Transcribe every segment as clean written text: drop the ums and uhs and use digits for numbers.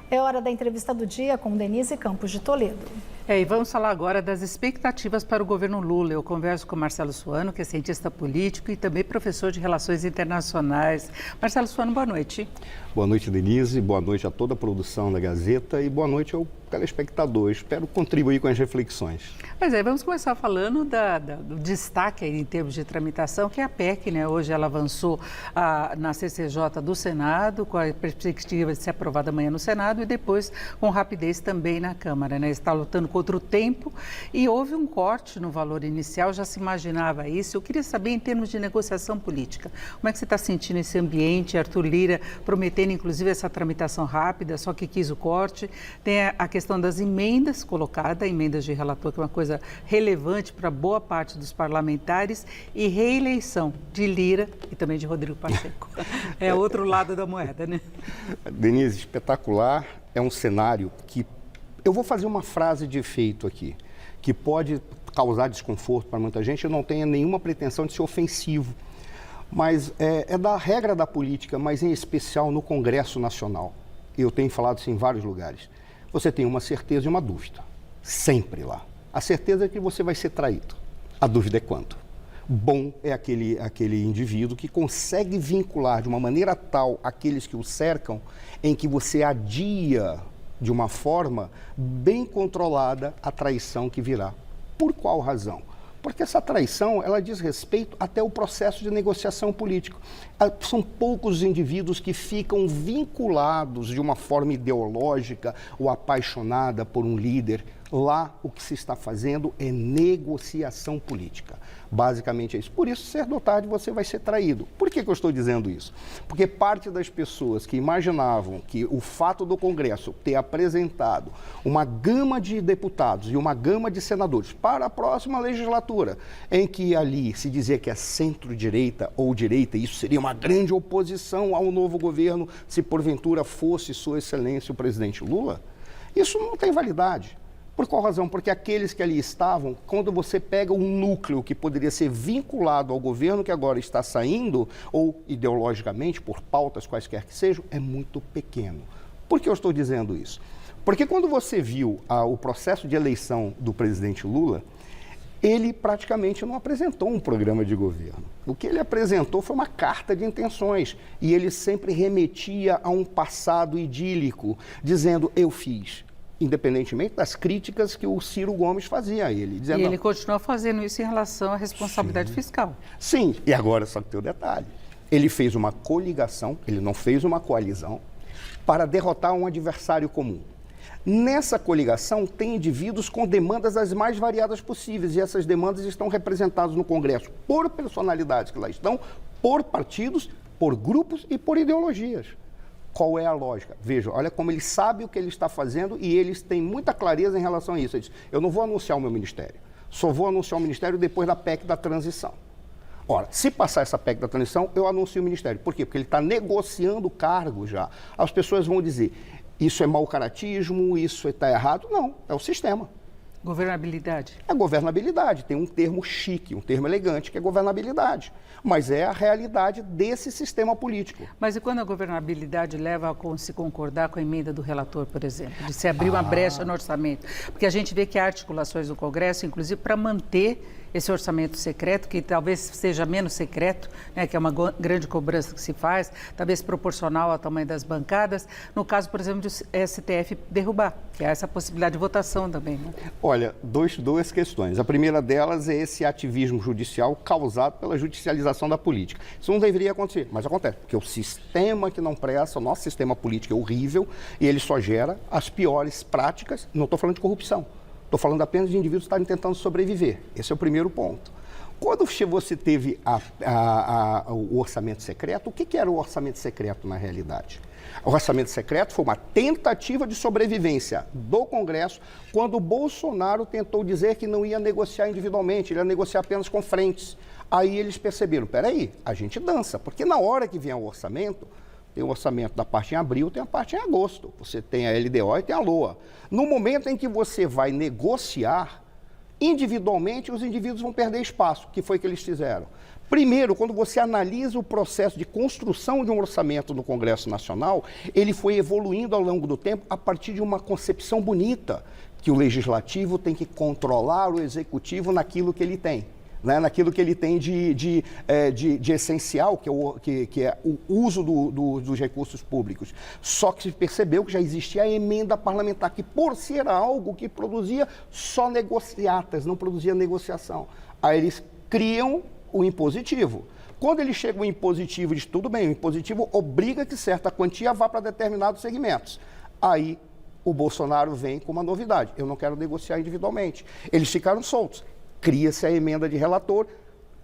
É hora da entrevista do dia com Denise Campos de Toledo. E vamos falar agora das expectativas para o governo Lula. Eu converso com Marcelo Suano, que é cientista político e também professor de Relações Internacionais. Marcelo Suano, boa noite. Boa noite, Denise. Boa noite a toda a produção da Gazeta e boa noite ao telespectador. Espero contribuir com as reflexões. Pois é, vamos começar falando do destaque aí em termos de tramitação, que é a PEC, né? Hoje ela avançou na CCJ do Senado, com a perspectiva de ser aprovada amanhã no Senado e depois com rapidez também na Câmara, né? Está lutando contra o tempo e houve um corte no valor inicial, já se imaginava isso. Eu queria saber, em termos de negociação política, como é que você está sentindo esse ambiente? Arthur Lira prometendo, inclusive, essa tramitação rápida, só que quis o corte. Tem a questão das emendas colocadas, emendas de relator, que é uma coisa relevante para boa parte dos parlamentares, e reeleição de Lira e também de Rodrigo Pacheco. É outro lado da moeda, né? Denise, espetacular. É um cenário que... Eu vou fazer uma frase de efeito aqui, que pode causar desconforto para muita gente. Eu não tenho nenhuma pretensão de ser ofensivo, mas é da regra da política, mas em especial no Congresso Nacional. Eu tenho falado isso em vários lugares. Você tem uma certeza e uma dúvida, sempre lá. A certeza é que você vai ser traído. A dúvida é quanto. Bom é aquele indivíduo que consegue vincular de uma maneira tal aqueles que o cercam, em que você adia de uma forma bem controlada a traição que virá. Por qual razão? Porque essa traição, ela diz respeito até o processo de negociação política. São poucos os indivíduos que ficam vinculados de uma forma ideológica ou apaixonada por um líder. Lá, o que se está fazendo é negociação política. Basicamente é isso. Por isso, cedo ou tarde, você vai ser traído. Por que eu estou dizendo isso? Porque parte das pessoas que imaginavam que o fato do Congresso ter apresentado uma gama de deputados e uma gama de senadores para a próxima legislatura, em que ali se dizia que é centro-direita ou direita, isso seria uma grande oposição ao novo governo se porventura fosse Sua Excelência o presidente Lula, isso não tem validade. Por qual razão? Porque aqueles que ali estavam, quando você pega um núcleo que poderia ser vinculado ao governo que agora está saindo, ou ideologicamente, por pautas quaisquer que sejam, é muito pequeno. Por que eu estou dizendo isso? Porque quando você viu o processo de eleição do presidente Lula, ele praticamente não apresentou um programa de governo. O que ele apresentou foi uma carta de intenções, e ele sempre remetia a um passado idílico, dizendo, eu fiz. Independentemente das críticas que o Ciro Gomes fazia a ele. Dizendo, e ele continua fazendo isso em relação à responsabilidade fiscal. Sim, e agora só que tem o detalhe. Ele fez uma coligação, ele não fez uma coalizão, para derrotar um adversário comum. Nessa coligação tem indivíduos com demandas as mais variadas possíveis, e essas demandas estão representadas no Congresso por personalidades que lá estão, por partidos, por grupos e por ideologias. Qual é a lógica? Veja, olha como ele sabe o que ele está fazendo e eles têm muita clareza em relação a isso. Ele diz, eu não vou anunciar o meu ministério, só vou anunciar o ministério depois da PEC da transição. Ora, se passar essa PEC da transição, eu anuncio o ministério. Por quê? Porque ele está negociando o cargo já. As pessoas vão dizer, isso é mau caratismo, isso está errado. Não, é o sistema. Governabilidade. É governabilidade. Tem um termo chique, um termo elegante, que é governabilidade. Mas é a realidade desse sistema político. Mas e quando a governabilidade leva a se concordar com a emenda do relator, por exemplo, de se abrir uma brecha no orçamento? Porque a gente vê que há articulações do Congresso, inclusive, para manter esse orçamento secreto, que talvez seja menos secreto, né, que é uma grande cobrança que se faz, talvez proporcional ao tamanho das bancadas, no caso, por exemplo, de STF derrubar, que há essa possibilidade de votação também. Né? Olha, duas questões. A primeira delas é esse ativismo judicial causado pela judicialização da política. Isso não deveria acontecer, mas acontece, porque o sistema que não presta, o nosso sistema político é horrível e ele só gera as piores práticas, não estou falando de corrupção. Estou falando apenas de indivíduos estarem tentando sobreviver. Esse é o primeiro ponto. Quando você teve o orçamento secreto, o que era o orçamento secreto na realidade? O orçamento secreto foi uma tentativa de sobrevivência do Congresso quando o Bolsonaro tentou dizer que não ia negociar individualmente, ele ia negociar apenas com frentes. Aí eles perceberam, peraí, a gente dança, porque na hora que vier o orçamento, tem o orçamento da parte em abril, tem a parte em agosto. Você tem a LDO e tem a LOA. No momento em que você vai negociar, individualmente, os indivíduos vão perder espaço. O que foi que eles fizeram? Primeiro, quando você analisa o processo de construção de um orçamento no Congresso Nacional, ele foi evoluindo ao longo do tempo a partir de uma concepção bonita, que o Legislativo tem que controlar o Executivo naquilo que ele tem. Né, naquilo que ele tem de essencial, que é o uso dos recursos públicos. Só que se percebeu que já existia a emenda parlamentar, que por ser algo que produzia só negociatas, não produzia negociação. Aí eles criam o impositivo. Quando ele chega o impositivo, diz tudo bem, o impositivo obriga que certa quantia vá para determinados segmentos. Aí o Bolsonaro vem com uma novidade, eu não quero negociar individualmente. Eles ficaram soltos. Cria-se a emenda de relator,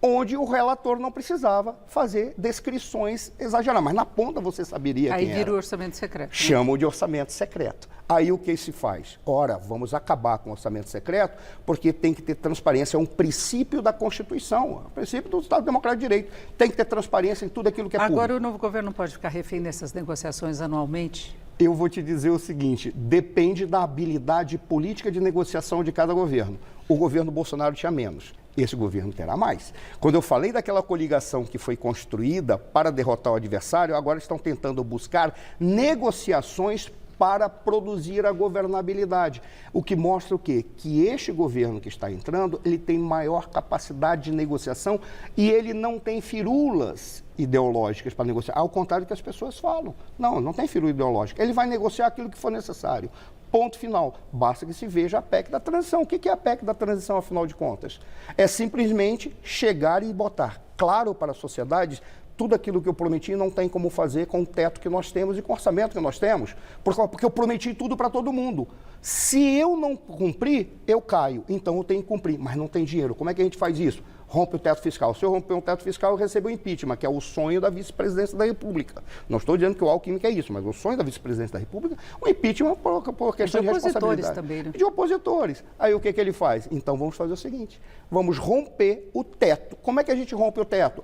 onde o relator não precisava fazer descrições exageradas. Mas na ponta você saberia quem era. Aí vira o orçamento secreto. Né? Chamam de orçamento secreto. Aí o que se faz? Ora, vamos acabar com o orçamento secreto, porque tem que ter transparência. É um princípio da Constituição, é um princípio do Estado Democrático de Direito. Tem que ter transparência em tudo aquilo que é público. Agora o novo governo não pode ficar refém dessas negociações anualmente? Eu vou te dizer o seguinte, depende da habilidade política de negociação de cada governo. O governo Bolsonaro tinha menos, esse governo terá mais. Quando eu falei daquela coligação que foi construída para derrotar o adversário, agora estão tentando buscar negociações para produzir a governabilidade. O que mostra o quê? Que este governo que está entrando, ele tem maior capacidade de negociação e ele não tem firulas ideológicas para negociar, ao contrário do que as pessoas falam. Não tem firula ideológica. Ele vai negociar aquilo que for necessário. Ponto final. Basta que se veja a PEC da transição. O que é a PEC da transição, afinal de contas? É simplesmente chegar e botar claro para a sociedade tudo aquilo que eu prometi não tem como fazer com o teto que nós temos e com o orçamento que nós temos. Porque eu prometi tudo para todo mundo. Se eu não cumprir, eu caio. Então eu tenho que cumprir, mas não tem dinheiro. Como é que a gente faz isso? Rompe o teto fiscal. Se eu romper um teto fiscal, eu recebo o impeachment, que é o sonho da vice-presidência da República. Não estou dizendo que o Alckmin quer isso, mas o sonho da vice-presidência da República, o impeachment por questão de responsabilidade. Também, né? De opositores. Aí o que ele faz? Então vamos fazer o seguinte, vamos romper o teto. Como é que a gente rompe o teto?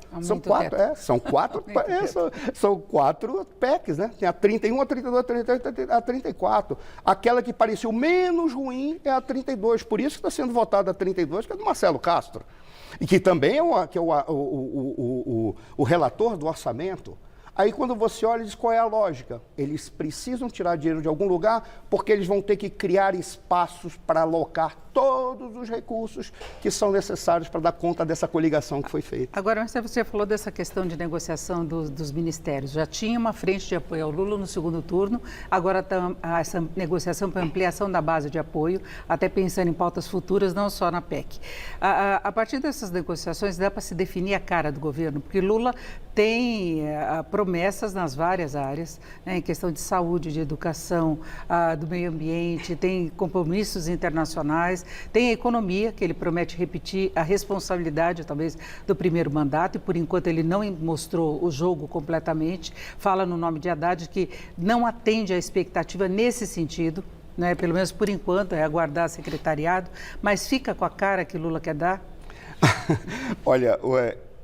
São quatro PECs, né? Tem a 31, a 32, a 33, a 34. Aquela que pareceu menos ruim é a 32. Por isso que está sendo votada a 32, que é do Marcelo Castro. E que também é o relator do orçamento. Aí quando você olha, diz qual é a lógica. Eles precisam tirar dinheiro de algum lugar porque eles vão ter que criar espaços para alocar todos os recursos que são necessários para dar conta dessa coligação que foi feita. Agora, você falou dessa questão de negociação dos ministérios. Já tinha uma frente de apoio ao Lula no segundo turno, agora está essa negociação para ampliação da base de apoio, até pensando em pautas futuras, não só na PEC. A partir dessas negociações, dá para se definir a cara do governo, porque Lula tem promessas nas várias áreas, né, em questão de saúde, de educação, do meio ambiente, tem compromissos internacionais, tem a economia, que ele promete repetir a responsabilidade, talvez, do primeiro mandato, e por enquanto ele não mostrou o jogo completamente, fala no nome de Haddad que não atende à expectativa nesse sentido, né, pelo menos por enquanto, é aguardar secretariado, mas fica com a cara que Lula quer dar? Olha,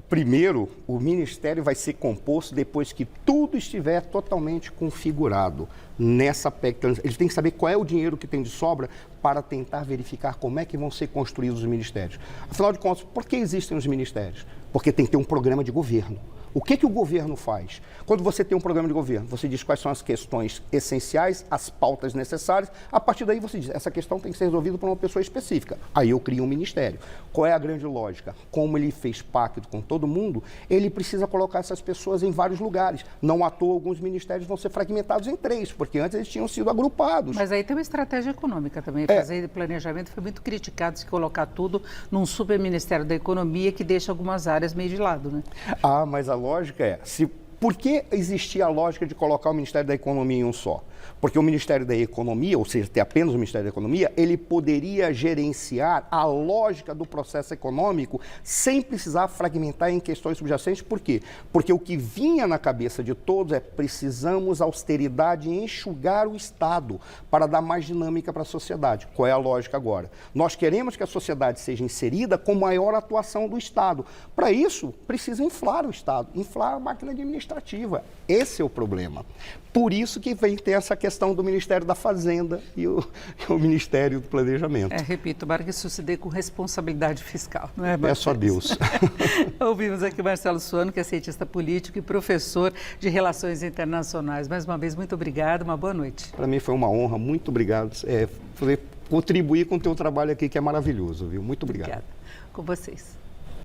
primeiro, o Ministério vai ser composto depois que tudo estiver totalmente configurado nessa PEC. Eles têm que saber qual é o dinheiro que tem de sobra para tentar verificar como é que vão ser construídos os ministérios. Afinal de contas, por que existem os ministérios? Porque tem que ter um programa de governo. O que o governo faz? Quando você tem um programa de governo, você diz quais são as questões essenciais, as pautas necessárias. A partir daí você diz, essa questão tem que ser resolvida por uma pessoa específica. Aí eu crio um ministério. Qual é a grande lógica? Como ele fez pacto com todo mundo, ele precisa colocar essas pessoas em vários lugares. Não à toa, alguns ministérios vão ser fragmentados em 3, porque antes eles tinham sido agrupados. Mas aí tem uma estratégia econômica também. Fazer planejamento foi muito criticado se colocar tudo num superministério da economia que deixa algumas áreas meio de lado, né? Mas a lógica é, por que existia a lógica de colocar o Ministério da Economia em um só? Porque o Ministério da Economia, ou seja, ter apenas o Ministério da Economia, ele poderia gerenciar a lógica do processo econômico sem precisar fragmentar em questões subjacentes. Por quê? Porque o que vinha na cabeça de todos é precisamos austeridade e enxugar o Estado para dar mais dinâmica para a sociedade. Qual é a lógica agora? Nós queremos que a sociedade seja inserida com maior atuação do Estado. Para isso, precisa inflar o Estado, inflar a máquina administrativa. Esse é o problema. Por isso que vem ter essa a questão do Ministério da Fazenda e o Ministério do Planejamento. Repito, tomara que isso se dê com responsabilidade fiscal, não é? Peço a Deus. Ouvimos aqui o Marcelo Suano, que é cientista político e professor de Relações Internacionais. Mais uma vez, muito obrigado, uma boa noite. Para mim foi uma honra, muito obrigado. Poder contribuir com o teu trabalho aqui, que é maravilhoso, viu? Muito obrigado. Obrigada. Com vocês.